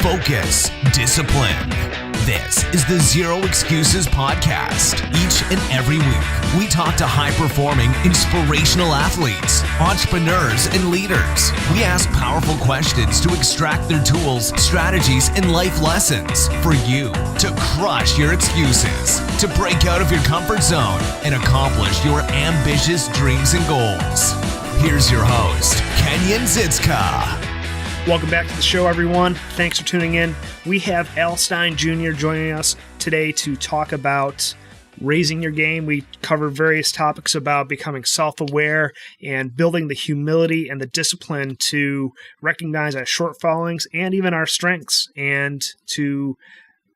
focus, discipline. This is the Zero Excuses podcast. Each and every week, we talk to high-performing, inspirational athletes, entrepreneurs, and leaders. We ask powerful questions to extract their tools, strategies, and life lessons for you to crush your excuses, to break out of your comfort zone, and accomplish your ambitious dreams and goals. Here's your host, Kenyon Zitzka. Welcome back to the show, everyone. Thanks for tuning in. We have Alan Stein Jr. joining us today to talk about raising your game. We cover various topics about becoming self-aware and building the humility and the discipline to recognize our shortfallings and even our strengths, and to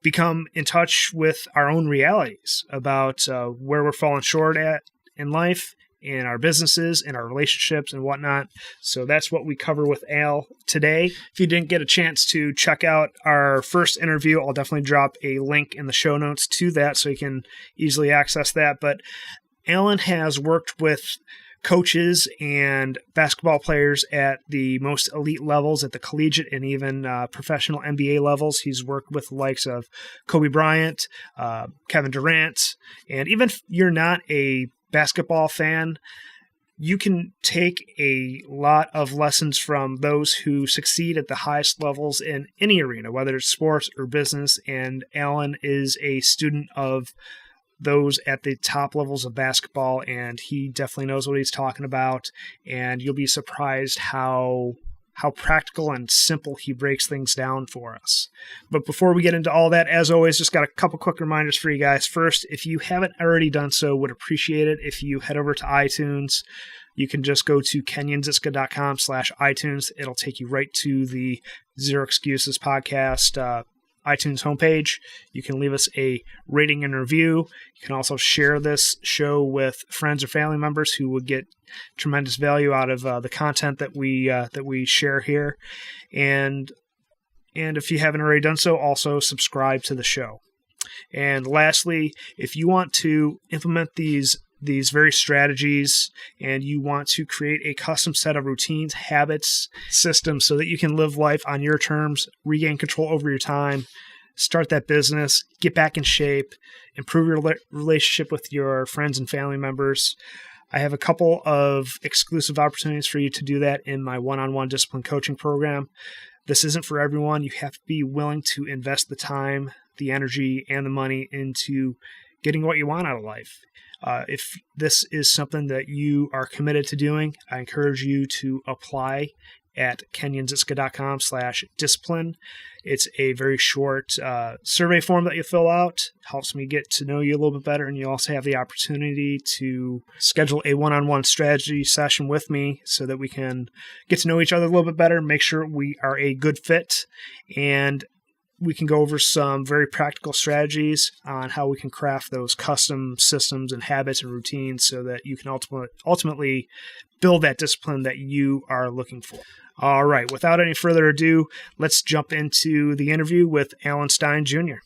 become in touch with our own realities about where we're falling short at in life, in our businesses, in our relationships, and whatnot. So that's what we cover with Al today. If you didn't get a chance to check out our first interview, I'll definitely drop a link in the show notes to that so you can easily access that. But Alan has worked with coaches and basketball players at the most elite levels, at the collegiate and even professional NBA levels. He's worked with the likes of Kobe Bryant, Kevin Durant, and even if you're not a basketball fan, you can take a lot of lessons from those who succeed at the highest levels in any arena, whether it's sports or business. And Alan is a student of those at the top levels of basketball, and he definitely knows what he's talking about. And you'll be surprised how practical and simple he breaks things down for us. But before we get into all that, as always, just got a couple quick reminders for you guys. First, if you haven't already done so, would appreciate it if you head over to iTunes. You can just go to kenyonzitzka.com/iTunes. It'll take you right to the Zero Excuses podcast iTunes homepage. You can leave us a rating and review. You can also share this show with friends or family members who would get tremendous value out of the content that we share here. And if you haven't already done so, also subscribe to the show. And lastly, if you want to implement these very strategies and you want to create a custom set of routines, habits, systems so that you can live life on your terms, regain control over your time, start that business, get back in shape, improve your relationship with your friends and family members, I have a couple of exclusive opportunities for you to do that in my one-on-one discipline coaching program. This isn't for everyone. You have to be willing to invest the time, the energy, and the money into getting what you want out of life. If this is something that you are committed to doing, I encourage you to apply at kenyonzitzka.com/discipline. It's a very short survey form that you fill out. It helps me get to know you a little bit better, and you also have the opportunity to schedule a one-on-one strategy session with me so that we can get to know each other a little bit better, make sure we are a good fit, and we can go over some very practical strategies on how we can craft those custom systems and habits and routines so that you can ultimately build that discipline that you are looking for. All right, without any further ado, let's jump into the interview with Alan Stein Jr.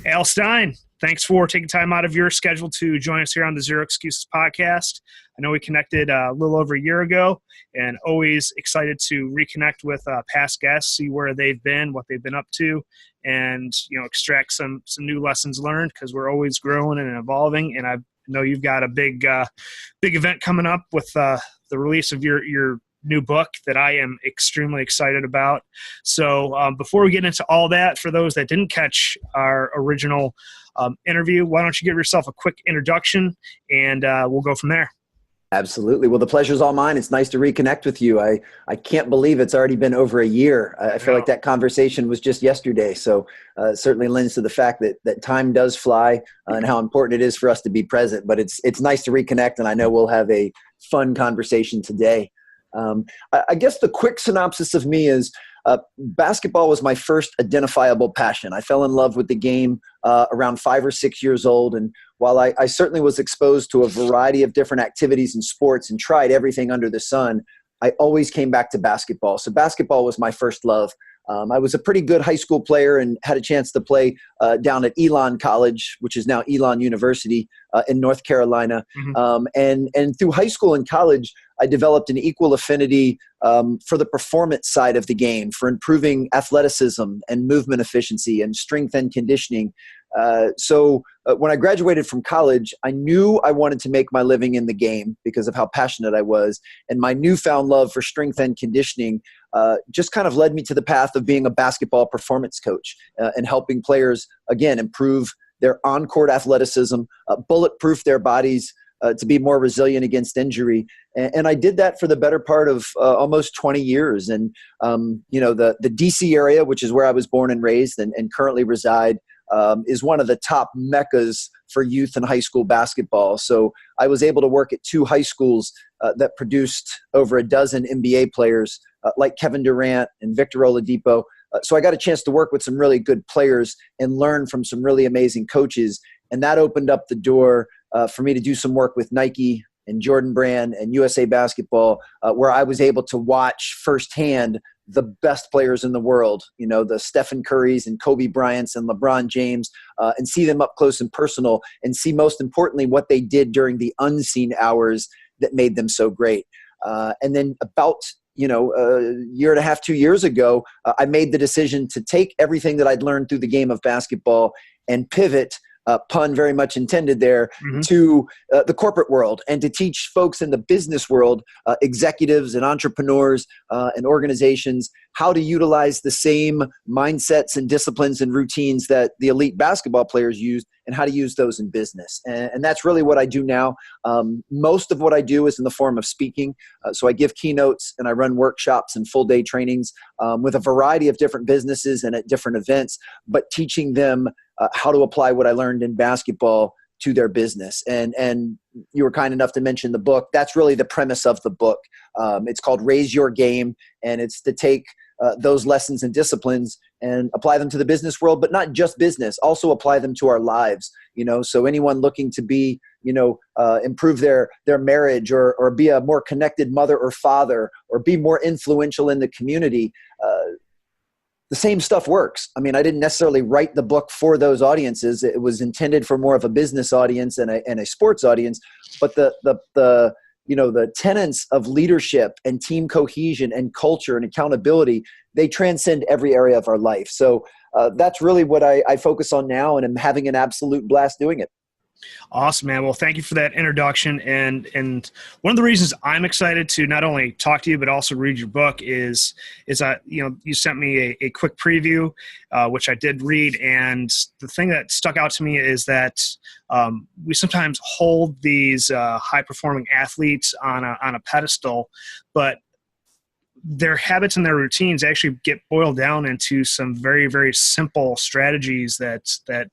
Al Stein, thanks for taking time out of your schedule to join us here on the Zero Excuses podcast. I know we connected a little over a year ago, and always excited to reconnect with past guests, see where they've been, what they've been up to, and extract some new lessons learned, because we're always growing and evolving. And I know you've got a big event coming up with the release of your new book that I am extremely excited about. So before we get into all that, for those that didn't catch our original interview, why don't you give yourself a quick introduction, and we'll go from there. Absolutely. Well, the pleasure's all mine. It's nice to reconnect with you. I can't believe it's already been over a year. I feel like that conversation was just yesterday. So it certainly lends to the fact that time does fly and how important it is for us to be present. But it's nice to reconnect, and I know we'll have a fun conversation today. I guess the quick synopsis of me is basketball was my first identifiable passion. I fell in love with the game around 5 or 6 years old. And while I certainly was exposed to a variety of different activities and sports and tried everything under the sun, I always came back to basketball. So basketball was my first love. I was a pretty good high school player and had a chance to play down at Elon College, which is now Elon University in North Carolina. Mm-hmm. And through high school and college, I developed an equal affinity for the performance side of the game, for improving athleticism and movement efficiency and strength and conditioning. So when I graduated from college, I knew I wanted to make my living in the game because of how passionate I was. And my newfound love for strength and conditioning just kind of led me to the path of being a basketball performance coach and helping players, again, improve their on-court athleticism, bulletproof their bodies, to be more resilient against injury. And I did that for the better part of almost 20 years. And, the DC area, which is where I was born and raised and currently reside, is one of the top meccas for youth and high school basketball. So I was able to work at 2 high schools that produced over a dozen NBA players like Kevin Durant and Victor Oladipo. So I got a chance to work with some really good players and learn from some really amazing coaches. And that opened up the door for me to do some work with Nike and Jordan Brand and USA Basketball, where I was able to watch firsthand the best players in the world, the Stephen Currys and Kobe Bryants and LeBron James, and see them up close and personal and see, most importantly, what they did during the unseen hours that made them so great. And then about a year and a half, 2 years ago, I made the decision to take everything that I'd learned through the game of basketball and pivot, pun very much intended there, to the corporate world and to teach folks in the business world, executives and entrepreneurs and organizations, how to utilize the same mindsets and disciplines and routines that the elite basketball players used and how to use those in business. And that's really what I do now. Most of what I do is in the form of speaking. So I give keynotes and I run workshops and full day trainings with a variety of different businesses and at different events, but teaching them how to apply what I learned in basketball to their business. And you were kind enough to mention the book. That's really the premise of the book. It's called Raise Your Game, and it's to take those lessons and disciplines and apply them to the business world, but not just business, also apply them to our lives. So anyone looking to be, improve their marriage or be a more connected mother or father or be more influential in the community, the same stuff works. I mean, I didn't necessarily write the book for those audiences. It was intended for more of a business audience and a sports audience. But the tenets of leadership and team cohesion and culture and accountability, they transcend every area of our life. So that's really what I focus on now, and I'm having an absolute blast doing it. Awesome, man. Well, thank you for that introduction. And one of the reasons I'm excited to not only talk to you, but also read your book is you sent me a quick preview, which I did read. And the thing that stuck out to me is that we sometimes hold these high-performing athletes on a pedestal, but their habits and their routines actually get boiled down into some very, very simple strategies that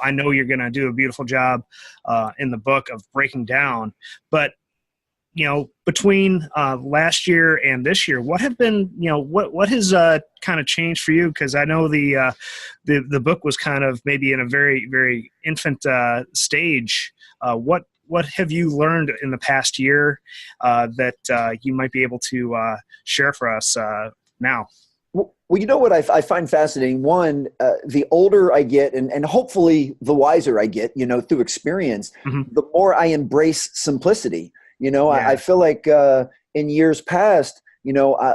I know you're going to do a beautiful job in the book of breaking down. But between last year and this year, what have been what has kind of changed for you? Because I know the book was kind of maybe in a very, very infant stage. What have you learned in the past year that you might be able to share for us now? Well, you know what I find fascinating? One, the older I get, and hopefully the wiser I get, through experience, the more I embrace simplicity. I feel like in years past,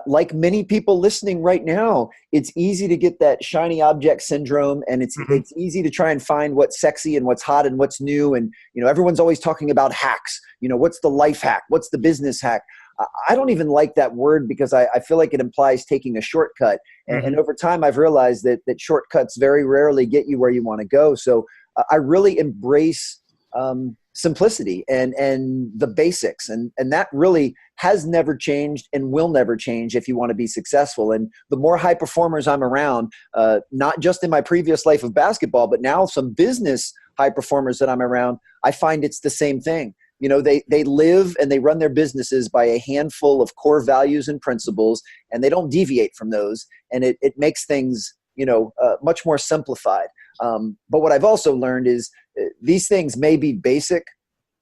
like many people listening right now, it's easy to get that shiny object syndrome, and it's easy to try and find what's sexy and what's hot and what's new. And, everyone's always talking about hacks. What's the life hack? What's the business hack? I don't even like that word because I feel like it implies taking a shortcut. And over time, I've realized that shortcuts very rarely get you where you want to go. So I really embrace simplicity and the basics. And that really has never changed and will never change if you want to be successful. And the more high performers I'm around, not just in my previous life of basketball, but now some business high performers that I'm around, I find it's the same thing. They live and they run their businesses by a handful of core values and principles, and they don't deviate from those. And it makes things, much more simplified. But what I've also learned is these things may be basic,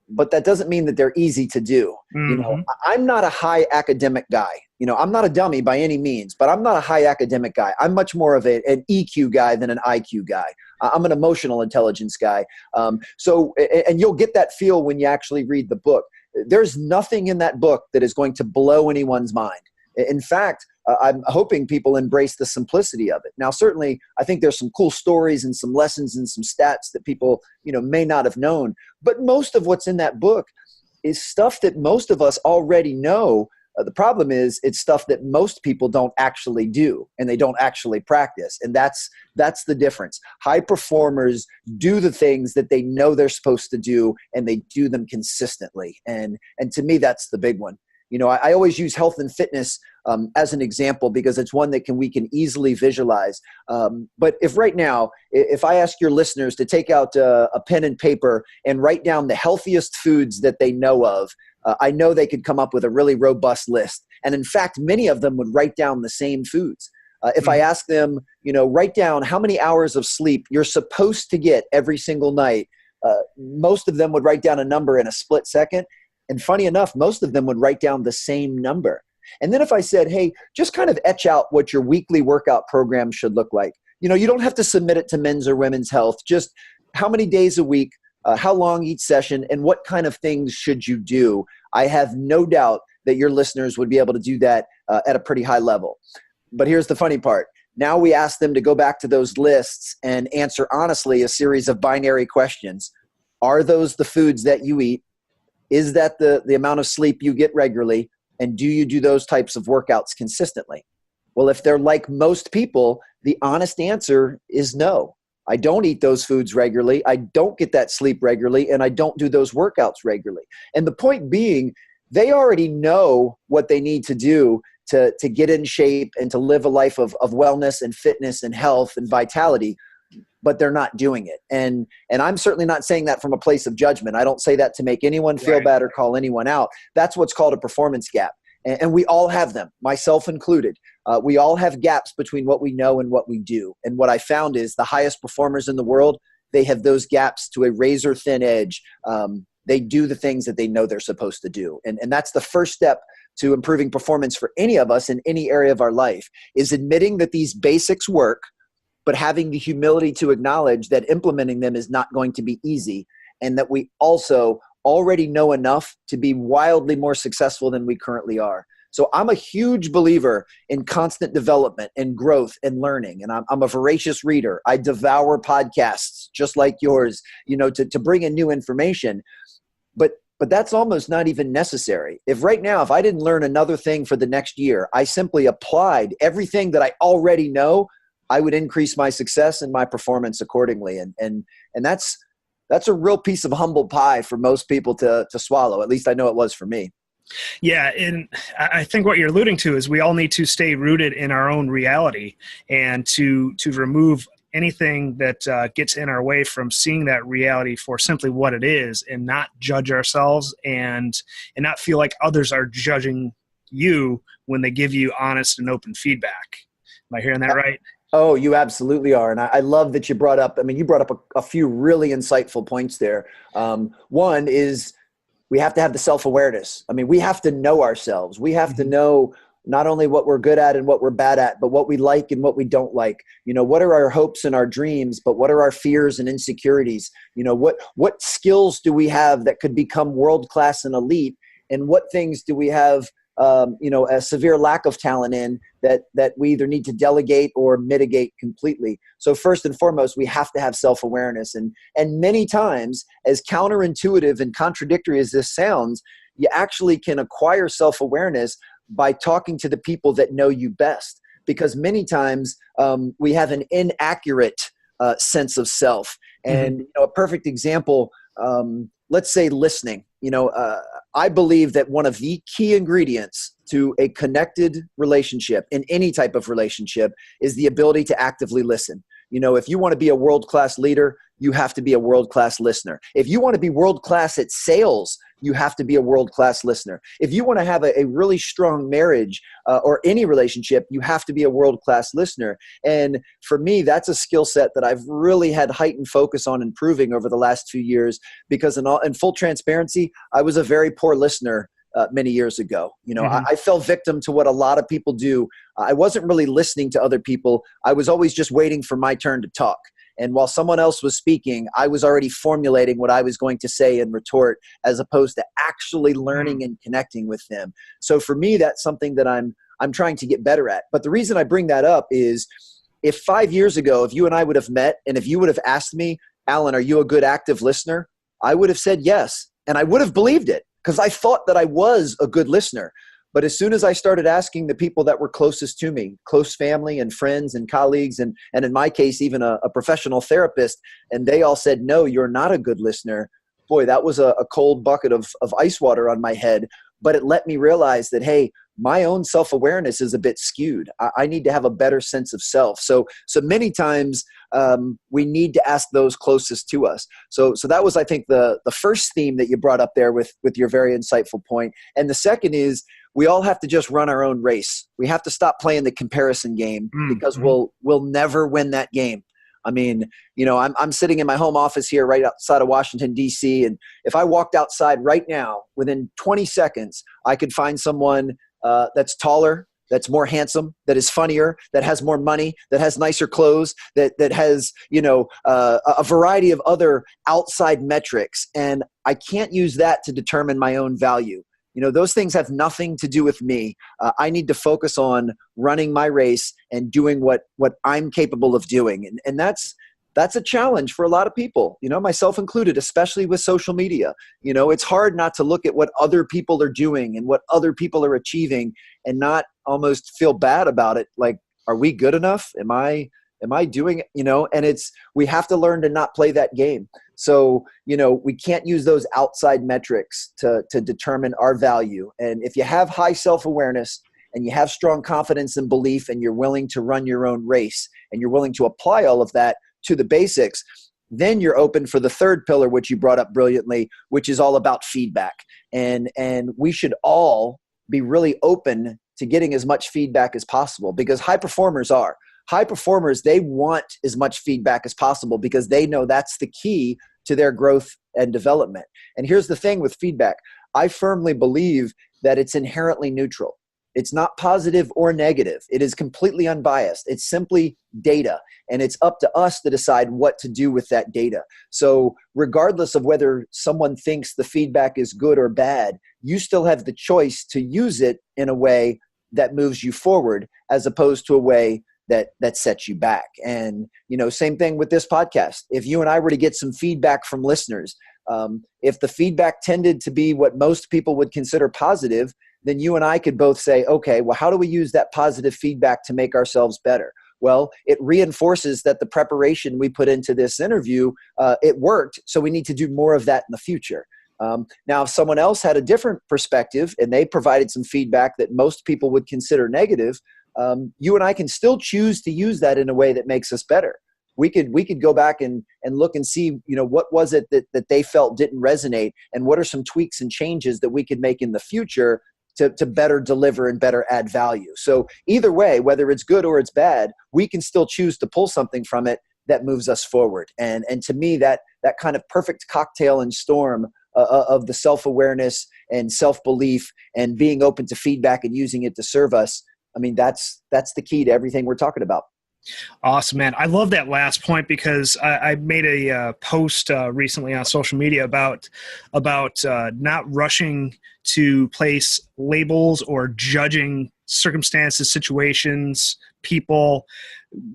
but that doesn't mean that they're easy to do. I'm not a high academic guy. I'm not a dummy by any means, but I'm not a high academic guy. I'm much more of an EQ guy than an IQ guy. I'm an emotional intelligence guy. And you'll get that feel when you actually read the book. There's nothing in that book that is going to blow anyone's mind. In fact, I'm hoping people embrace the simplicity of it. Now, certainly, I think there's some cool stories and some lessons and some stats that people, may not have known. But most of what's in that book is stuff that most of us already know. The problem is it's stuff that most people don't actually do and they don't actually practice. And that's the difference. High performers do the things that they know they're supposed to do, and they do them consistently. And to me, that's the big one. I always use health and fitness as an example because it's one that we can easily visualize. But if right now, if I ask your listeners to take out a pen and paper and write down the healthiest foods that they know of, I know they could come up with a really robust list. And in fact, many of them would write down the same foods. If I ask them, write down how many hours of sleep you're supposed to get every single night, most of them would write down a number in a split second. And funny enough, most of them would write down the same number. And then if I said, hey, just kind of etch out what your weekly workout program should look like. You don't have to submit it to Men's or Women's Health. Just how many days a week, how long each session, and what kind of things should you do? I have no doubt that your listeners would be able to do that at a pretty high level. But here's the funny part. Now we ask them to go back to those lists and answer honestly a series of binary questions. Are those the foods that you eat? Is that the amount of sleep you get regularly? And do you do those types of workouts consistently? Well, if they're like most people, the honest answer is no. I don't eat those foods regularly. I don't get that sleep regularly, and I don't do those workouts regularly. And the point being, they already know what they need to do to get in shape and to live a life of wellness and fitness and health and vitality, but they're not doing it. And I'm certainly not saying that from a place of judgment. I don't say that to make anyone feel bad or call anyone out. That's what's called a performance gap. And we all have them, myself included. We all have gaps between what we know and what we do. And what I found is the highest performers in the world, they have those gaps to a razor thin edge. They do the things that they know they're supposed to do. And that's the first step to improving performance for any of us in any area of our life, is admitting that these basics work, but having the humility to acknowledge that implementing them is not going to be easy, and that we also already know enough to be wildly more successful than we currently are. So I'm a huge believer in constant development and growth and learning. And I'm a voracious reader. I devour podcasts just like yours, to bring in new information. But that's almost not even necessary. If I didn't learn another thing for the next year, I simply applied everything that I already know, I would increase my success and my performance accordingly. And that's a real piece of humble pie for most people to swallow. At least I know it was for me. Yeah, and I think what you're alluding to is we all need to stay rooted in our own reality and to remove anything that gets in our way from seeing that reality for simply what it is, and not judge ourselves and not feel like others are judging you when they give you honest and open feedback. Am I hearing that right? Oh, you absolutely are. And I love that you brought up a few really insightful points there. One is we have to have the self-awareness. We have to know ourselves. We have to know not only what we're good at and what we're bad at, but what we like and what we don't like. What are our hopes and our dreams, but what are our fears and insecurities? What skills do we have that could become world-class and elite? And what things do we have a severe lack of talent in that we either need to delegate or mitigate completely. So first and foremost, we have to have self-awareness. And many times, as counterintuitive and contradictory as this sounds, you actually can acquire self-awareness by talking to the people that know you best. Because many times we have an inaccurate sense of self. And a perfect example, let's say listening. I believe that one of the key ingredients to a connected relationship, in any type of relationship, is the ability to actively listen. If you want to be a world-class leader, you have to be a world-class listener. If you want to be world-class at sales, you have to be a world-class listener. If you want to have a really strong marriage or any relationship, you have to be a world-class listener. And for me, that's a skill set that I've really had heightened focus on improving over the last 2 years, because in full transparency, I was a very poor listener many years ago. I fell victim to what a lot of people do. I wasn't really listening to other people. I was always just waiting for my turn to talk. And while someone else was speaking, I was already formulating what I was going to say and retort, as opposed to actually learning and connecting with them. So for me, that's something that I'm I'm trying to get better at. But the reason I bring that up is if 5 years ago, if you and I would have met and if you would have asked me, Alan, are you a good active listener? I would have said yes. And I would have believed it because I thought that I was a good listener. But as soon as I started asking the people that were closest to me, close family and friends and colleagues, and in my case, even a professional therapist, and they all said, no, you're not a good listener. Boy, that was a cold bucket of ice water on my head. But it let me realize that, hey, my own self-awareness is a bit skewed. I need to have a better sense of self. So many times we need to ask those closest to us. So that was, I think, the first theme that you brought up there with your very insightful point. And the second is we all have to just run our own race. We have to stop playing the comparison game because we'll never win that game. I mean, I'm sitting in my home office here right outside of Washington, D.C. And if I walked outside right now, within 20 seconds, I could find someone that's taller, that's more handsome, that is funnier, that has more money, that has nicer clothes, that has, a variety of other outside metrics. And I can't use that to determine my own value. Those things have nothing to do with me. I need to focus on running my race and doing what I'm capable of doing. And that's a challenge for a lot of people, myself included, especially with social media. It's hard not to look at what other people are doing and what other people are achieving and not almost feel bad about it. Like, are we good enough? Am I doing it? And we have to learn to not play that game. So, we can't use those outside metrics to determine our value. And if you have high self-awareness and you have strong confidence and belief and you're willing to run your own race and you're willing to apply all of that to the basics, then you're open for the third pillar, which you brought up brilliantly, which is all about feedback. And we should all be really open to getting as much feedback as possible because high performers, they want as much feedback as possible because they know that's the key to their growth and development. And here's the thing with feedback. I firmly believe that it's inherently neutral. It's not positive or negative. It is completely unbiased. It's simply data, and it's up to us to decide what to do with that data. So regardless of whether someone thinks the feedback is good or bad, you still have the choice to use it in a way that moves you forward as opposed to a way that sets you back. And, same thing with this podcast. If you and I were to get some feedback from listeners, if the feedback tended to be what most people would consider positive, then you and I could both say, okay, well, how do we use that positive feedback to make ourselves better? Well, it reinforces that the preparation we put into this interview, it worked. So we need to do more of that in the future. Now, if someone else had a different perspective and they provided some feedback that most people would consider negative, you and I can still choose to use that in a way that makes us better. We could go back and look and see, what was it that they felt didn't resonate and what are some tweaks and changes that we could make in the future to better deliver and better add value. So either way, whether it's good or it's bad, we can still choose to pull something from it that moves us forward. And to me, that kind of perfect cocktail and storm of the self-awareness and self-belief and being open to feedback and using it to serve us, I mean, that's the key to everything we're talking about. Awesome, man. I love that last point because I made a post recently on social media about not rushing to place labels or judging circumstances, situations, people.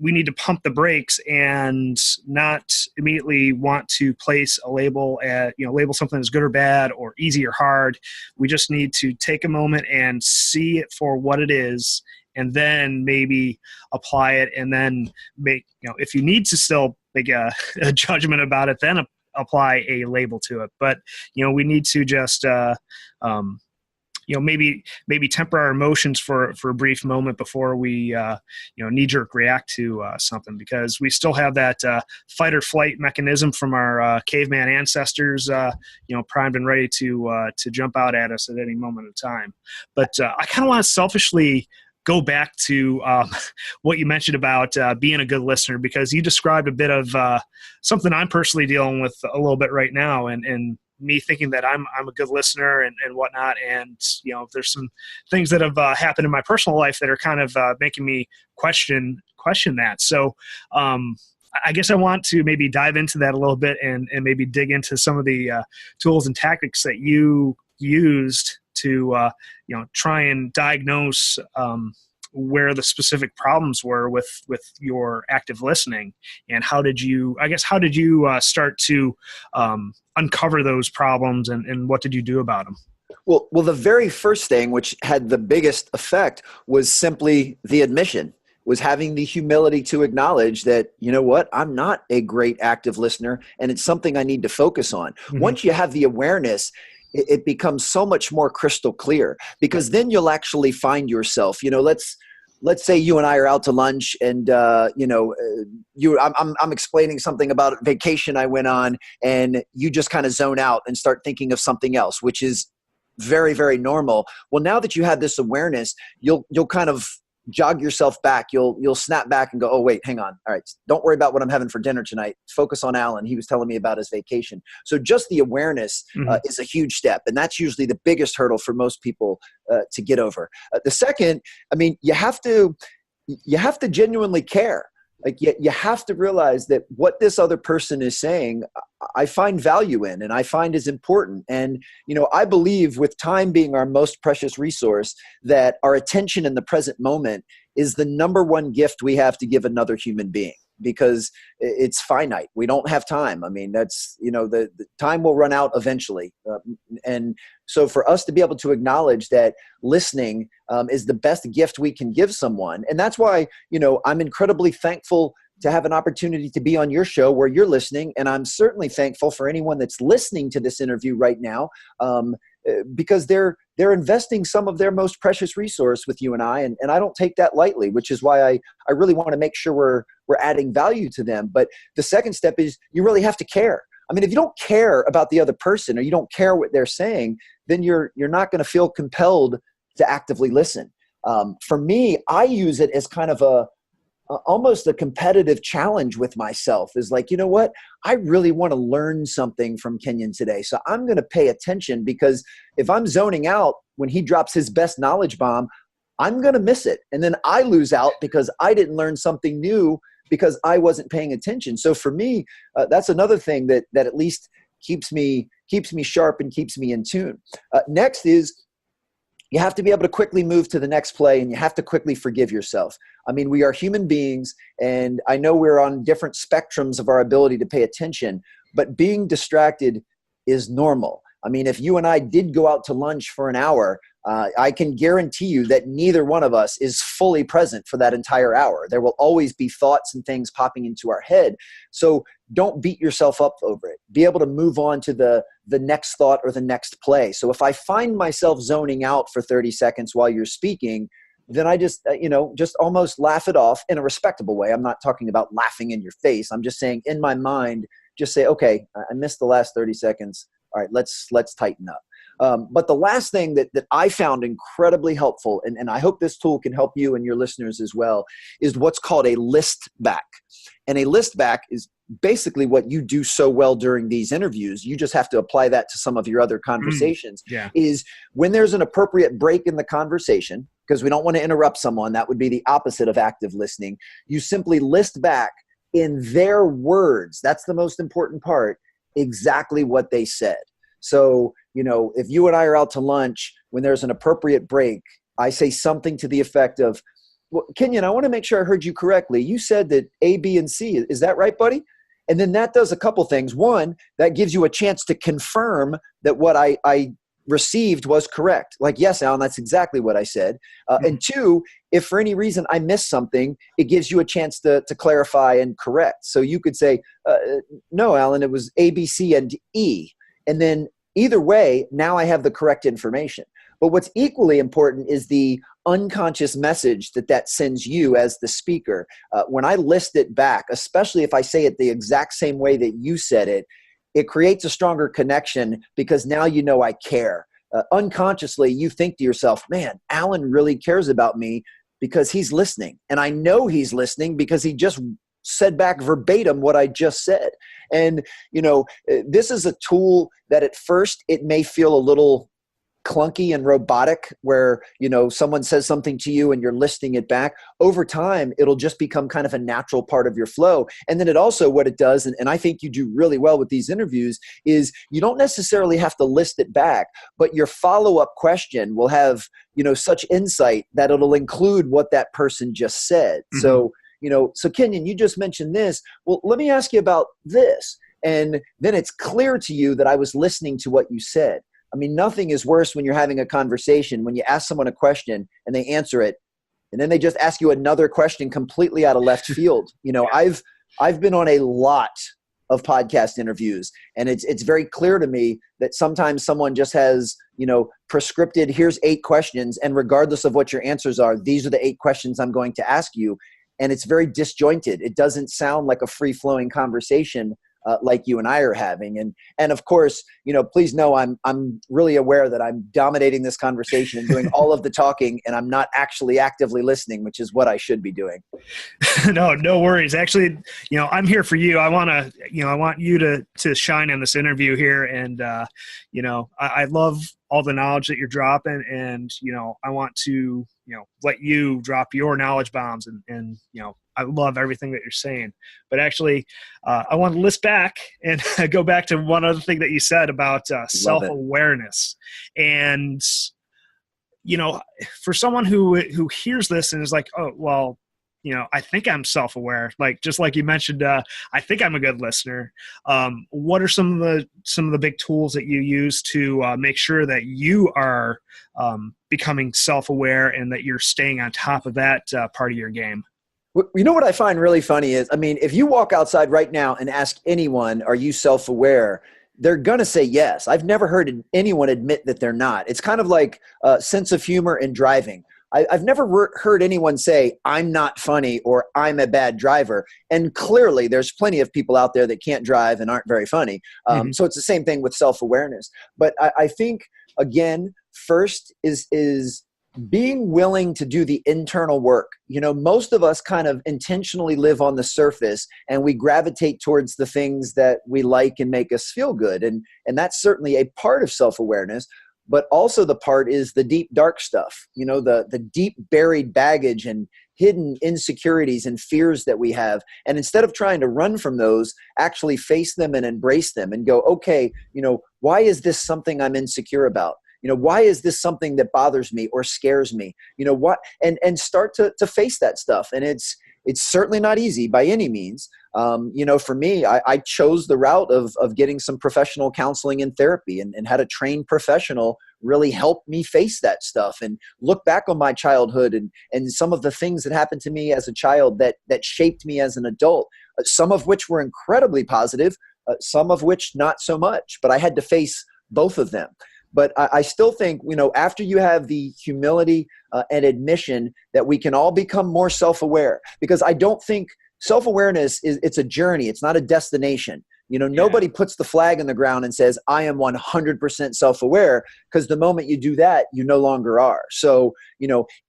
We need to pump the brakes and not immediately want to place a label label something as good or bad or easy or hard. We just need to take a moment and see it for what it is, and then maybe apply it, and then make, if you need to still make a judgment about it, then apply a label to it. But, we need to just, maybe temper our emotions for a brief moment before we, knee-jerk react to something, because we still have that fight or flight mechanism from our caveman ancestors, primed and ready to jump out at us at any moment of time. But I kind of want to selfishly go back to what you mentioned about being a good listener, because you described a bit of something I'm personally dealing with a little bit right now, and me thinking that I'm a good listener and whatnot. And, there's some things that have happened in my personal life that are kind of making me question that. So I guess I want to maybe dive into that a little bit and maybe dig into some of the tools and tactics that you used to try and diagnose where the specific problems were with your active listening, and how did you start to uncover those problems, and what did you do about them? Well, the very first thing, which had the biggest effect, was simply the admission, was having the humility to acknowledge that, you know what, I'm not a great active listener, and it's something I need to focus on. Mm-hmm. Once you have the awareness, it becomes so much more crystal clear, because then you'll actually find yourself, let's say you and I are out to lunch, and I'm explaining something about a vacation I went on, and you just kind of zone out and start thinking of something else, which is very, very normal. Well, now that you have this awareness, you'll kind of jog yourself back. You'll snap back and go, oh, wait, hang on. All right. Don't worry about what I'm having for dinner tonight. Focus on Alan. He was telling me about his vacation. So just the awareness is a huge step. And that's usually the biggest hurdle for most people to get over. The second, you have to genuinely care. Like you have to realize that what this other person is saying, I find value in, and I find is important. And, I believe, with time being our most precious resource, that our attention in the present moment is the number one gift we have to give another human being, because it's finite. We don't have time. That's, the time will run out eventually. And so for us to be able to acknowledge that listening is the best gift we can give someone. And that's why, I'm incredibly thankful to have an opportunity to be on your show where you're listening. And I'm certainly thankful for anyone that's listening to this interview right now, because they're investing some of their most precious resource with you and I. And I don't take that lightly, which is why I really want to make sure we're adding value to them. But the second step is you really have to care. If you don't care about the other person, or you don't care what they're saying, then you're not going to feel compelled to actively listen. For me, I use it as kind of almost a competitive challenge with myself, is like, you know what, I really want to learn something from Kenyon today. So I'm going to pay attention, because if I'm zoning out when he drops his best knowledge bomb, I'm going to miss it. And then I lose out because I didn't learn something new because I wasn't paying attention. So for me, that's another thing that at least keeps me sharp and keeps me in tune. Next is, you have to be able to quickly move to the next play, and you have to quickly forgive yourself. We are human beings, and I know we're on different spectrums of our ability to pay attention, but being distracted is normal. If you and I did go out to lunch for an hour, I can guarantee you that neither one of us is fully present for that entire hour. There will always be thoughts and things popping into our head. So don't beat yourself up over it. Be able to move on to the next thought or the next play. So if I find myself zoning out for 30 seconds while you're speaking, then I just almost laugh it off in a respectable way. I'm not talking about laughing in your face. I'm just saying, in my mind, just say, okay, I missed the last 30 seconds. All right, let's tighten up. But the last thing that I found incredibly helpful, and I hope this tool can help you and your listeners as well, is what's called a list back. And a list back is basically what you do so well during these interviews. You just have to apply that to some of your other conversations. Is when there's an appropriate break in the conversation, because we don't want to interrupt someone. That would be the opposite of active listening. You simply list back in their words. That's the most important part. Exactly what they said. So, if you and I are out to lunch, when there's an appropriate break, I say something to the effect of, well, Kenyon, I want to make sure I heard you correctly. You said that A, B, and C. Is that right, buddy? And then that does a couple things. One, that gives you a chance to confirm that what I received was correct. Like, yes, Alan, that's exactly what I said. And two, if for any reason I missed something, it gives you a chance to clarify and correct. So you could say, no, Alan, it was A, B, C, and E. And then either way, now I have the correct information. But what's equally important is the unconscious message that sends you as the speaker. When I list it back, especially if I say it the exact same way that you said it, it creates a stronger connection, because now you know I care. Unconsciously, you think to yourself, man, Alan really cares about me because he's listening. And I know he's listening because he just said back verbatim what I just said. And, this is a tool that at first it may feel a little clunky and robotic where, someone says something to you and you're listing it back. Over time, it'll just become kind of a natural part of your flow. And then it also, what it does, and I think you do really well with these interviews, is you don't necessarily have to list it back, but your follow-up question will have, such insight that it'll include what that person just said. Mm-hmm. So Kenyon, you just mentioned this. Well, let me ask you about this. And then it's clear to you that I was listening to what you said. I mean, nothing is worse when you're having a conversation, when you ask someone a question and they answer it, and then they just ask you another question completely out of left field. I've been on a lot of podcast interviews, and it's very clear to me that sometimes someone just has, prescripted, here's 8 questions, and regardless of what your answers are, these are the 8 questions I'm going to ask you. And it's very disjointed. It doesn't sound like a free-flowing conversation like you and I are having. And of course, please know I'm really aware that I'm dominating this conversation and doing all of the talking, and I'm not actually actively listening, which is what I should be doing. No worries. Actually, I'm here for you. I want you to shine in this interview here. And, I love all the knowledge that you're dropping, and, I want to, let you drop your knowledge bombs, and I love everything that you're saying. But actually, I want to list back and go back to one other thing that you said about self-awareness. And, for someone who hears this and is like, oh, well, I think I'm self-aware. Like, just like you mentioned, I think I'm a good listener. What are some of the big tools that you use to make sure that you are becoming self-aware and that you're staying on top of that part of your game? What I find really funny is, if you walk outside right now and ask anyone, are you self-aware? They're going to say yes. I've never heard anyone admit that they're not. It's kind of like sense of humor in driving. I've never heard anyone say, I'm not funny or I'm a bad driver. And clearly there's plenty of people out there that can't drive and aren't very funny. So it's the same thing with self-awareness. But I think, again, first is being willing to do the internal work. Most of us kind of intentionally live on the surface, and we gravitate towards the things that we like and make us feel good. And that's certainly a part of self-awareness. But also the part is the deep, dark stuff, the deep buried baggage and hidden insecurities and fears that we have. And instead of trying to run from those, actually face them and embrace them and go, okay, why is this something I'm insecure about? Why is this something that bothers me or scares me? And start to face that stuff. And it's certainly not easy by any means. For me, I chose the route of getting some professional counseling and therapy, and had a trained professional really help me face that stuff and look back on my childhood and some of the things that happened to me as a child that shaped me as an adult, some of which were incredibly positive, some of which not so much, but I had to face both of them. But I still think, after you have the humility and admission that we can all become more self-aware, because I don't think self-awareness it's a journey. It's not a destination. Nobody puts the flag in the ground and says, I am 100% self-aware, because the moment you do that, you no longer are. So,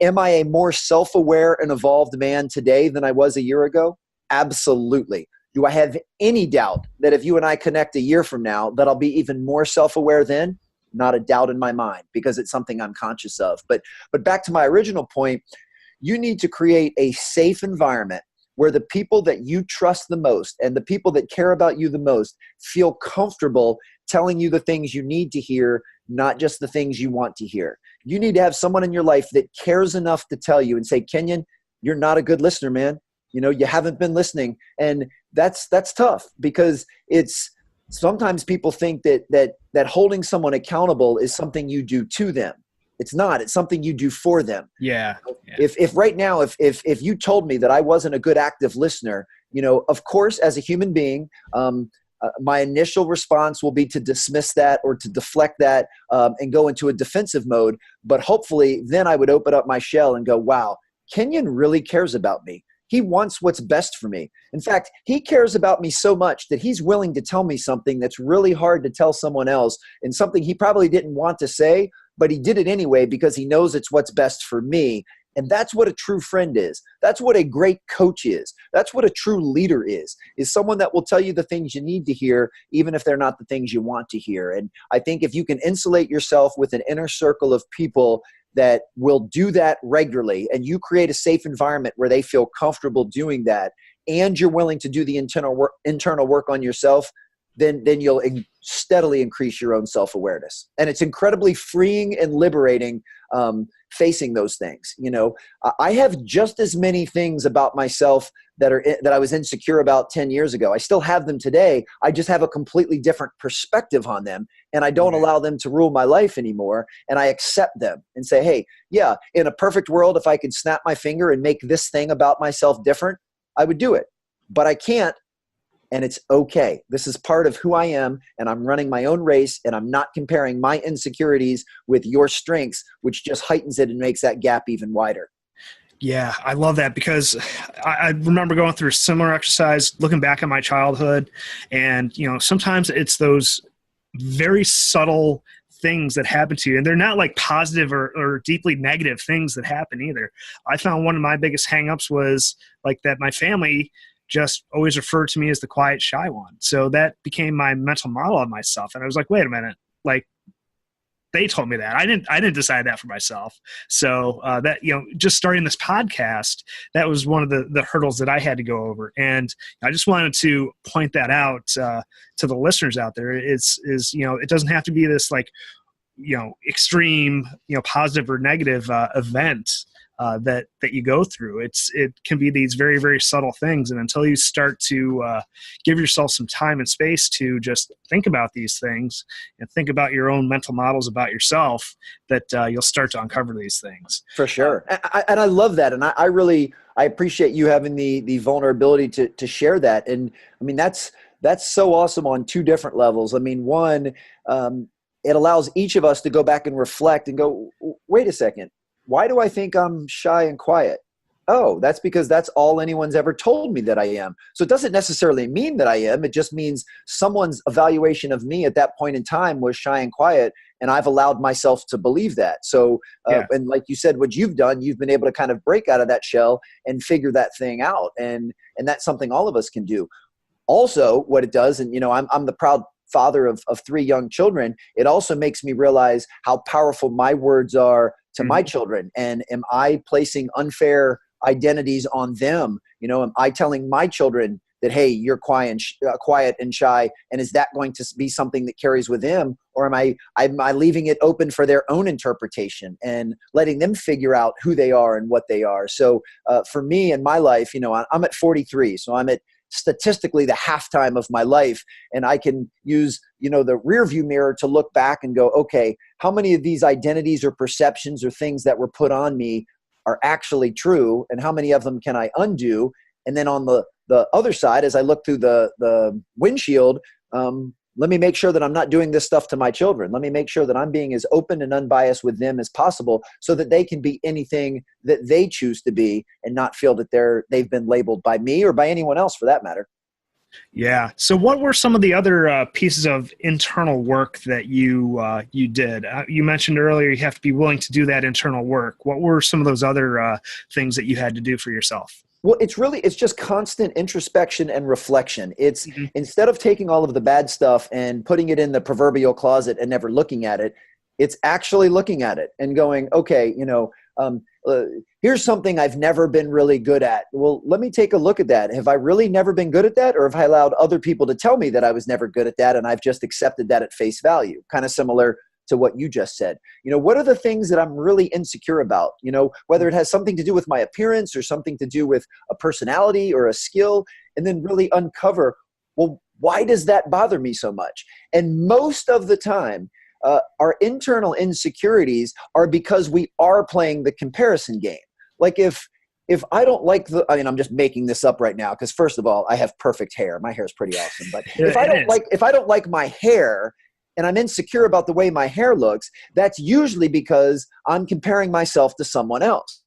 am I a more self-aware and evolved man today than I was a year ago? Absolutely. Do I have any doubt that if you and I connect a year from now, that I'll be even more self-aware then? Not a doubt in my mind, because it's something I'm conscious of. But back to my original point, you need to create a safe environment where the people that you trust the most and the people that care about you the most feel comfortable telling you the things you need to hear, not just the things you want to hear. You need to have someone in your life that cares enough to tell you and say, Kenyon, you're not a good listener, man. You haven't been listening. And that's tough, because sometimes people think that holding someone accountable is something you do to them. It's not. It's something you do for them. Yeah. If right now, if you told me that I wasn't a good active listener, of course, as a human being, my initial response will be to dismiss that or to deflect that and go into a defensive mode. But hopefully then I would open up my shell and go, wow, Kenyon really cares about me. He wants what's best for me. In fact, he cares about me so much that he's willing to tell me something that's really hard to tell someone else, and something he probably didn't want to say, but he did it anyway because he knows it's what's best for me. And that's what a true friend is. That's what a great coach is. That's what a true leader is someone that will tell you the things you need to hear, even if they're not the things you want to hear. And I think if you can insulate yourself with an inner circle of people that will do that regularly, and you create a safe environment where they feel comfortable doing that, and you're willing to do the internal work on yourself, then you'll steadily increase your own self-awareness. And it's incredibly freeing and liberating facing those things. I have just as many things about myself that I was insecure about 10 years ago. I still have them today. I just have a completely different perspective on them, and I don't allow them to rule my life anymore. And I accept them and say, hey, yeah, in a perfect world, if I could snap my finger and make this thing about myself different, I would do it. But I can't. And it's okay. This is part of who I am, and I'm running my own race, and I'm not comparing my insecurities with your strengths, which just heightens it and makes that gap even wider. Yeah, I love that, because I remember going through a similar exercise, looking back at my childhood, and sometimes it's those very subtle things that happen to you, and they're not like positive or deeply negative things that happen either. I found one of my biggest hangups was like that my family just always referred to me as the quiet, shy one. So that became my mental model of myself. And I was like, wait a minute, like they told me that. I didn't decide that for myself. So that, just starting this podcast, that was one of the hurdles that I had to go over. And I just wanted to point that out to the listeners out there. It doesn't have to be this like, extreme, positive or negative event that you go through. It can be these very, very subtle things. And until you start to give yourself some time and space to just think about these things and think about your own mental models about yourself, that you'll start to uncover these things. For sure. And I love that. And I really appreciate you having the vulnerability to share that. And I mean, that's so awesome on two different levels. I mean, one, it allows each of us to go back and reflect and go, wait a second. Why do I think I'm shy and quiet? Oh, that's because that's all anyone's ever told me that I am. So it doesn't necessarily mean that I am. It just means someone's evaluation of me at that point in time was shy and quiet, and I've allowed myself to believe that. So, and like you said, what you've done, you've been able to kind of break out of that shell and figure that thing out. And that's something all of us can do. Also, what it does, and I'm the proud father of 3 young children, it also makes me realize how powerful my words are to my children. And am I placing unfair identities on them? Am I telling my children that, hey, you're quiet and shy, and is that going to be something that carries with them? Or am I leaving it open for their own interpretation and letting them figure out who they are and what they are? So for me in my life, I'm at 43, so I'm at statistically the halftime of my life, and I can use the rear view mirror to look back and go, okay, how many of these identities or perceptions or things that were put on me are actually true, and how many of them can I undo? And then on the other side, as I look through the windshield, let me make sure that I'm not doing this stuff to my children. Let me make sure that I'm being as open and unbiased with them as possible, so that they can be anything that they choose to be and not feel that they've been labeled by me or by anyone else for that matter. Yeah. So what were some of the other pieces of internal work that you did? You mentioned earlier you have to be willing to do that internal work. What were some of those other things that you had to do for yourself? Well, it's just constant introspection and reflection. It's instead of taking all of the bad stuff and putting it in the proverbial closet and never looking at it, it's actually looking at it and going, okay, here's something I've never been really good at. Well, let me take a look at that. Have I really never been good at that? Or have I allowed other people to tell me that I was never good at that, and I've just accepted that at face value? Kind of similar to what you just said. What are the things that I'm really insecure about? Whether it has something to do with my appearance or something to do with a personality or a skill, and then really uncover, well, why does that bother me so much? And most of the time, our internal insecurities are because we are playing the comparison game. Like if I don't like I'm just making this up right now, because first of all, I have perfect hair. My hair is pretty awesome. But if I don't like my hair, and I'm insecure about the way my hair looks, that's usually because I'm comparing myself to someone else.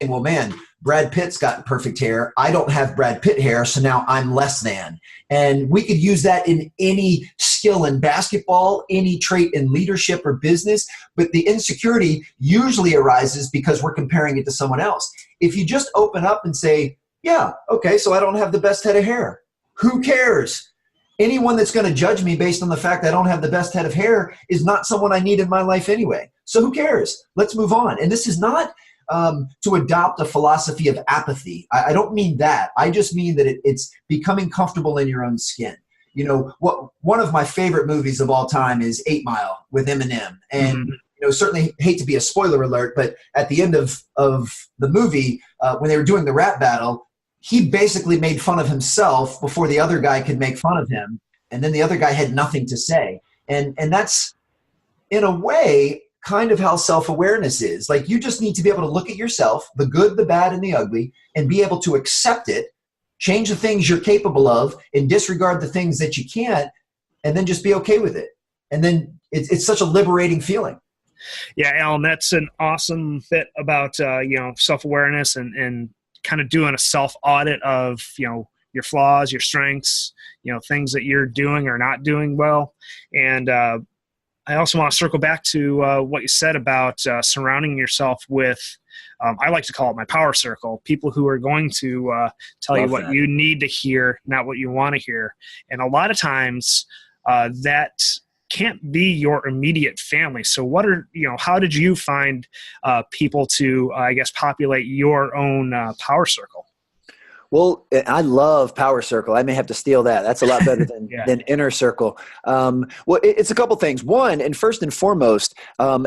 Well, man, Brad Pitt's got perfect hair. I don't have Brad Pitt hair, so now I'm less than. And we could use that in any skill in basketball, any trait in leadership or business, but the insecurity usually arises because we're comparing it to someone else. If you just open up and say, yeah, okay, so I don't have the best head of hair. Who cares? Anyone that's going to judge me based on the fact that I don't have the best head of hair is not someone I need in my life anyway. So who cares? Let's move on. And this is not to adopt a philosophy of apathy. I don't mean that. I just mean that it's becoming comfortable in your own skin. You know, one of my favorite movies of all time is 8 Mile with Eminem. And certainly hate to be a spoiler alert, but at the end of the movie, when they were doing the rap battle, he basically made fun of himself before the other guy could make fun of him. And then the other guy had nothing to say. And that's, in a way, kind of how self-awareness is. Like, you just need to be able to look at yourself, the good, the bad, and the ugly, and be able to accept it, change the things you're capable of, and disregard the things that you can't, and then just be okay with it. And then it's such a liberating feeling. Yeah, Alan, that's an awesome bit about self-awareness and kind of doing a self-audit of your flaws, your strengths, things that you're doing or not doing well. And I also want to circle back to what you said about surrounding yourself with, I like to call it my power circle, people who are going to tell you what you need to hear, not what you want to hear. And a lot of times that can't be your immediate family. So how did you find people to, populate your own power circle? Well, I love Power Circle. I may have to steal that. That's a lot better than, than Inner Circle. Well, it's a couple things. One, and first and foremost,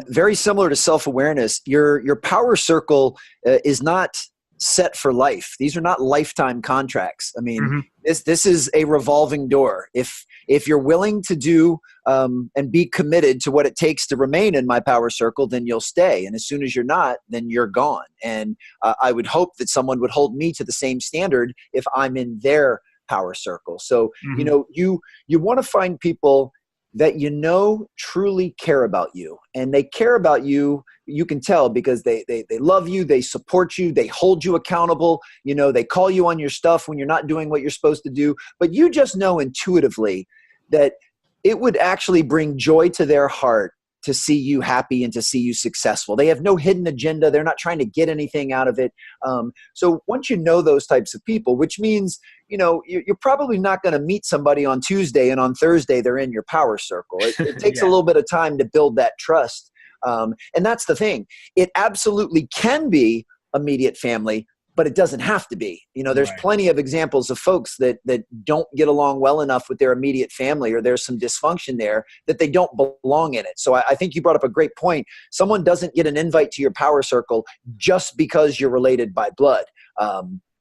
very similar to self-awareness, your Power Circle is not set for life. These are not lifetime contracts. I mean, this is a revolving door. If you're willing to do and be committed to what it takes to remain in my power circle, then you'll stay. And as soon as you're not, then you're gone. And I would hope that someone would hold me to the same standard if I'm in their power circle. So, you want to find people that truly care about you. And they care about you, you can tell, because they love you, they support you, they hold you accountable, they call you on your stuff when you're not doing what you're supposed to do. But you just know intuitively that it would actually bring joy to their heart to see you happy and to see you successful. They have no hidden agenda. They're not trying to get anything out of it. So once you know those types of people, which means, you're probably not going to meet somebody on Tuesday and on Thursday they're in your power circle. It takes a little bit of time to build that trust. And that's the thing. It absolutely can be immediate family, but it doesn't have to be. There's plenty of examples of folks that don't get along well enough with their immediate family, or there's some dysfunction there that they don't belong in it. So I think you brought up a great point. Someone doesn't get an invite to your power circle just because you're related by blood.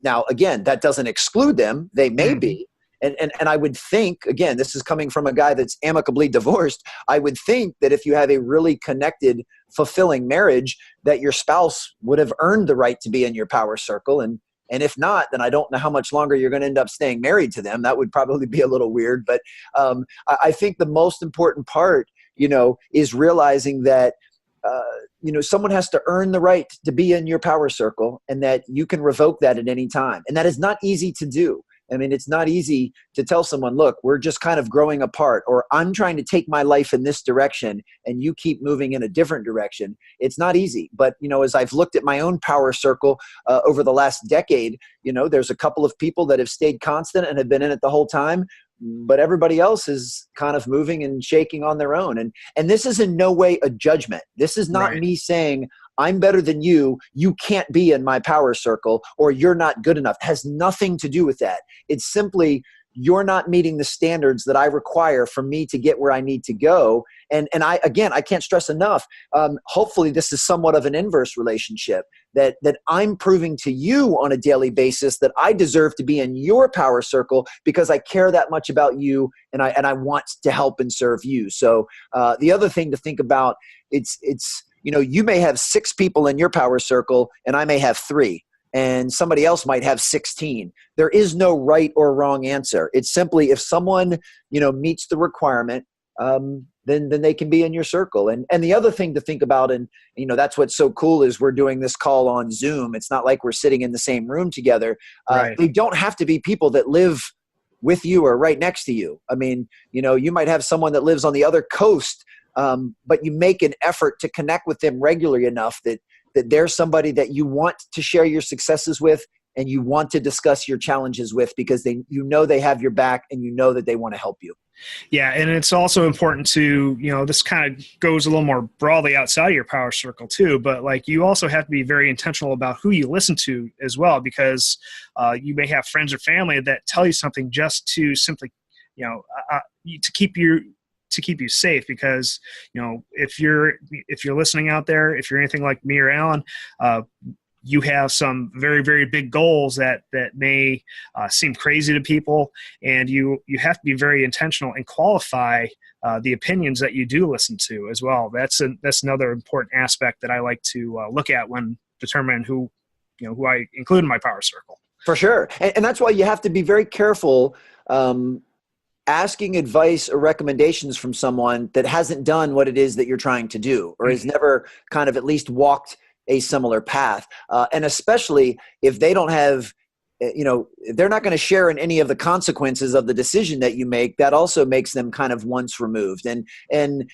Now, again, that doesn't exclude them. They may be. And I would think, again, this is coming from a guy that's amicably divorced, I would think that if you have a really connected, fulfilling marriage, that your spouse would have earned the right to be in your power circle. And if not, then I don't know how much longer you're going to end up staying married to them. That would probably be a little weird. But I think the most important part, is realizing that someone has to earn the right to be in your power circle, and that you can revoke that at any time. And that is not easy to do. I mean, it's not easy to tell someone, look, we're just kind of growing apart, or I'm trying to take my life in this direction and you keep moving in a different direction. It's not easy. But, as I've looked at my own power circle over the last decade, there's a couple of people that have stayed constant and have been in it the whole time. But everybody else is kind of moving and shaking on their own. And this is in no way a judgment. This is not me saying, I'm better than you. You can't be in my power circle, or you're not good enough. It has nothing to do with that. It's simply, you're not meeting the standards that I require for me to get where I need to go. And I can't stress enough. Hopefully this is somewhat of an inverse relationship, that I'm proving to you on a daily basis that I deserve to be in your power circle because I care that much about you, and I want to help and serve you. So the other thing to think about, it's you may have 6 people in your power circle and I may have 3. And somebody else might have 16. There is no right or wrong answer. It's simply, if someone, meets the requirement, then they can be in your circle. And the other thing to think about, and that's what's so cool, is we're doing this call on Zoom. It's not like we're sitting in the same room together. Right. They don't have to be people that live with you or right next to you. I mean, you might have someone that lives on the other coast, but you make an effort to connect with them regularly enough that they're somebody that you want to share your successes with, and you want to discuss your challenges with, because they have your back, and that they want to help you. Yeah, and it's also important to, this kind of goes a little more broadly outside of your power circle too, but like you also have to be very intentional about who you listen to as well, because you may have friends or family that tell you something just to simply, to keep you safe, because if you're listening out there, if you're anything like me or Alan, you have some very, very big goals that may seem crazy to people, and you have to be very intentional and qualify the opinions that you do listen to as well. That's another important aspect that I like to look at when determining who I include in my power circle. For sure, and that's why you have to be very careful asking advice or recommendations from someone that hasn't done what it is that you're trying to do, or has never kind of at least walked a similar path. And especially if they don't have, they're not going to share in any of the consequences of the decision that you make, that also makes them kind of once removed. And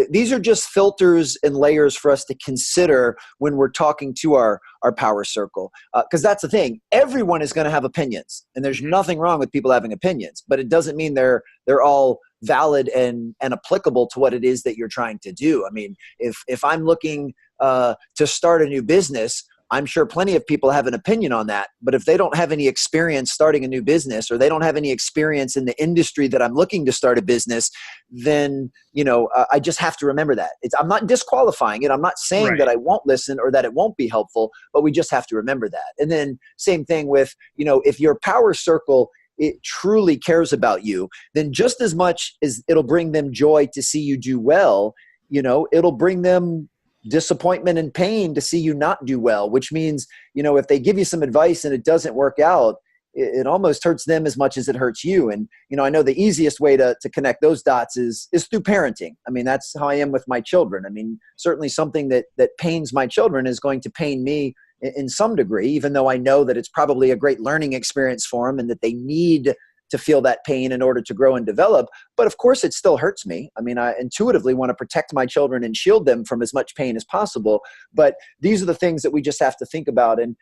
these are just filters and layers for us to consider when we're talking to our power circle. Because that's the thing. Everyone is going to have opinions, and there's nothing wrong with people having opinions, but it doesn't mean they're all valid and applicable to what it is that you're trying to do. I mean, if I'm looking to start a new business, I'm sure plenty of people have an opinion on that. But if they don't have any experience starting a new business, or they don't have any experience in the industry that I'm looking to start a business, then, I just have to remember that. I'm not disqualifying it. I'm not saying that I won't listen or that it won't be helpful, but we just have to remember that. And then same thing with, if your power circle, it truly cares about you, then just as much as it'll bring them joy to see you do well, it'll bring them disappointment and pain to see you not do well, which means, if they give you some advice and it doesn't work out, it almost hurts them as much as it hurts you. And, I know the easiest way to connect those dots is through parenting. I mean, that's how I am with my children. I mean, certainly something that pains my children is going to pain me in some degree, even though I know that it's probably a great learning experience for them and that they need to feel that pain in order to grow and develop. But of course, it still hurts me. I mean, I intuitively want to protect my children and shield them from as much pain as possible. But these are the things that we just have to think about. And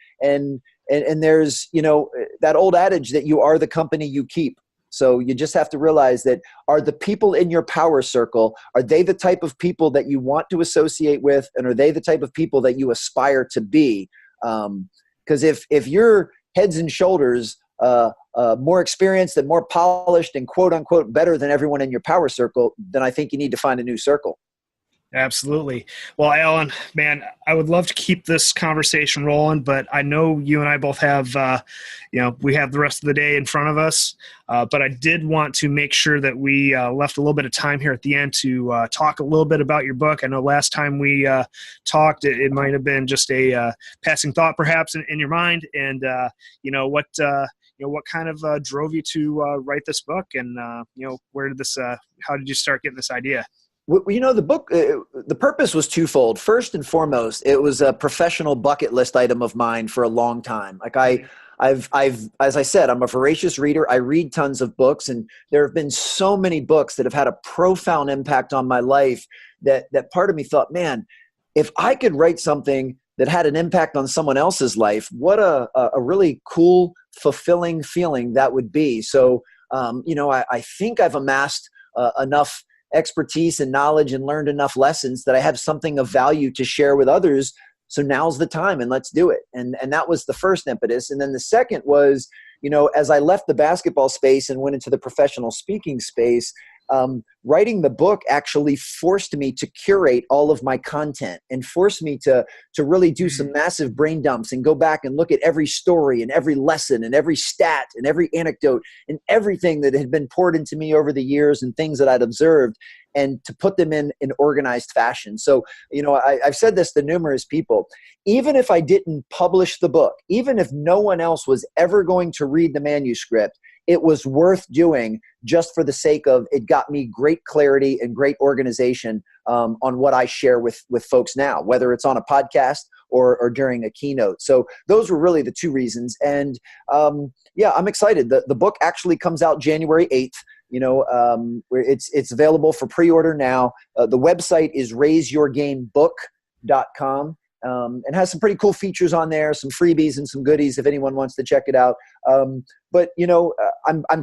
there's, that old adage that you are the company you keep. So you just have to realize that, are the people in your power circle, are they the type of people that you want to associate with? And are they the type of people that you aspire to be? Because if you're heads and shoulders more experienced and more polished and quote unquote better than everyone in your power circle, then I think you need to find a new circle. Absolutely. Well, Alan, man, I would love to keep this conversation rolling, but I know you and I both have, we have the rest of the day in front of us. But I did want to make sure that we left a little bit of time here at the end to talk a little bit about your book. I know last time we talked, it might have been just a passing thought perhaps in your mind. And, what kind of drove you to write this book, and, where did this, how did you start getting this idea? Well, the book, the purpose was twofold. First and foremost, it was a professional bucket list item of mine for a long time. Like I've, as I said, I'm a voracious reader. I read tons of books, and there have been so many books that have had a profound impact on my life that part of me thought, man, if I could write something that had an impact on someone else's life, what a really cool, fulfilling feeling that would be. So, I think I've amassed enough expertise and knowledge and learned enough lessons that I have something of value to share with others. So now's the time, and let's do it. And that was the first impetus. And then the second was, as I left the basketball space and went into the professional speaking space, writing the book actually forced me to curate all of my content and forced me to really do some massive brain dumps and go back and look at every story and every lesson and every stat and every anecdote and everything that had been poured into me over the years and things that I'd observed, and to put them in an organized fashion. So, I've said this to numerous people. Even if I didn't publish the book, even if no one else was ever going to read the manuscript, it was worth doing just for the sake of it got me great clarity and great organization on what I share with folks now, whether it's on a podcast or during a keynote. So those were really the two reasons. And I'm excited. The book actually comes out January 8th. It's available for pre-order now. The website is raiseyourgamebook.com. And has some pretty cool features on there, some freebies and some goodies if anyone wants to check it out. I'm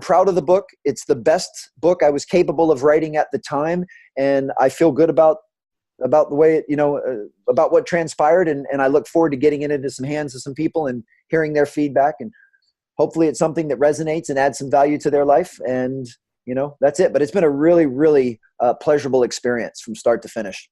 proud of the book. It's the best book I was capable of writing at the time, and I feel good about the way it, about what transpired, and I look forward to getting it into some hands of some people and hearing their feedback, and hopefully it's something that resonates and adds some value to their life. And that's it. But it's been a really, really pleasurable experience from start to finish.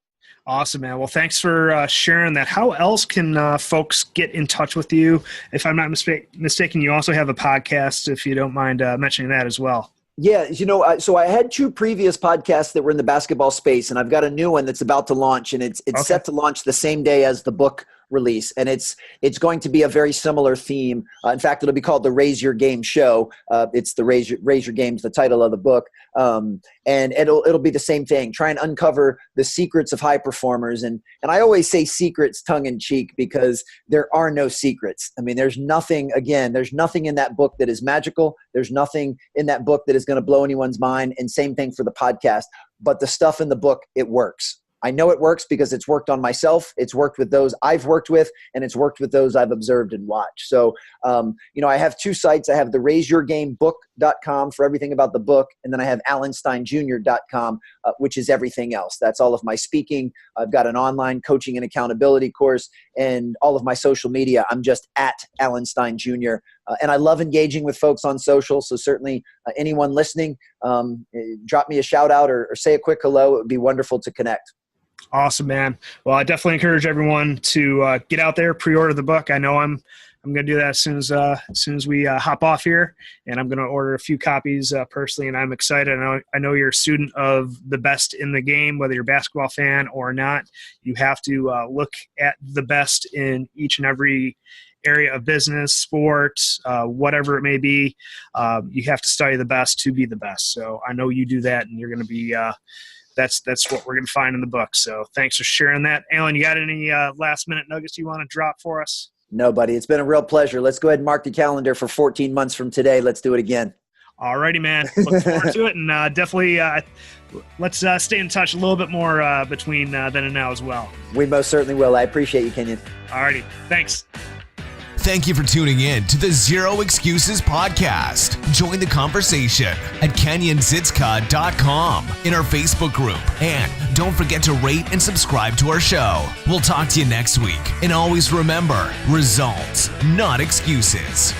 Awesome, man. Well, thanks for sharing that. How else can folks get in touch with you? If I'm not mistaken, you also have a podcast, if you don't mind mentioning that as well. Yeah, so I had two previous podcasts that were in the basketball space, and I've got a new one that's about to launch, and it's Okay. set to launch the same day as the book release, and it's going to be a very similar theme. In fact, it'll be called the Raise Your Game Show. It's the Raise Your Game's the title of the book, and it'll be the same thing. Try and uncover the secrets of high performers, and I always say secrets tongue in cheek because there are no secrets. I mean, there's nothing in that book that is magical. There's nothing in that book that is going to blow anyone's mind. And same thing for the podcast. But the stuff in the book, it works. I know it works because it's worked on myself. It's worked with those I've worked with, and it's worked with those I've observed and watched. So, I have two sites. I have the raiseyourgamebook.com for everything about the book. And then I have alansteinjr.com, which is everything else. That's all of my speaking. I've got an online coaching and accountability course, and all of my social media. I'm just at Alan Stein Jr. And I love engaging with folks on social. So certainly anyone listening, drop me a shout out or say a quick hello. It would be wonderful to connect. Awesome, man. Well, I definitely encourage everyone to get out there, pre-order the book. I know I'm going to do that as soon as we hop off here, and I'm going to order a few copies personally, and I'm excited. I know you're a student of the best in the game, whether you're a basketball fan or not. You have to look at the best in each and every area of business, sports, whatever it may be. You have to study the best to be the best. So I know you do that, and you're going to be that's what we're going to find in the book. So thanks for sharing that. Alan, you got any last minute nuggets you want to drop for us? No, buddy. It's been a real pleasure. Let's go ahead and mark the calendar for 14 months from today. Let's do it again. All righty, man. Look forward to it. And definitely let's stay in touch a little bit more between then and now as well. We most certainly will. I appreciate you, Kenyon. All righty. Thanks. Thank you for tuning in to the Zero Excuses podcast. Join the conversation at kenyonzitska.com in our Facebook group. And don't forget to rate and subscribe to our show. We'll talk to you next week. And always remember, results, not excuses.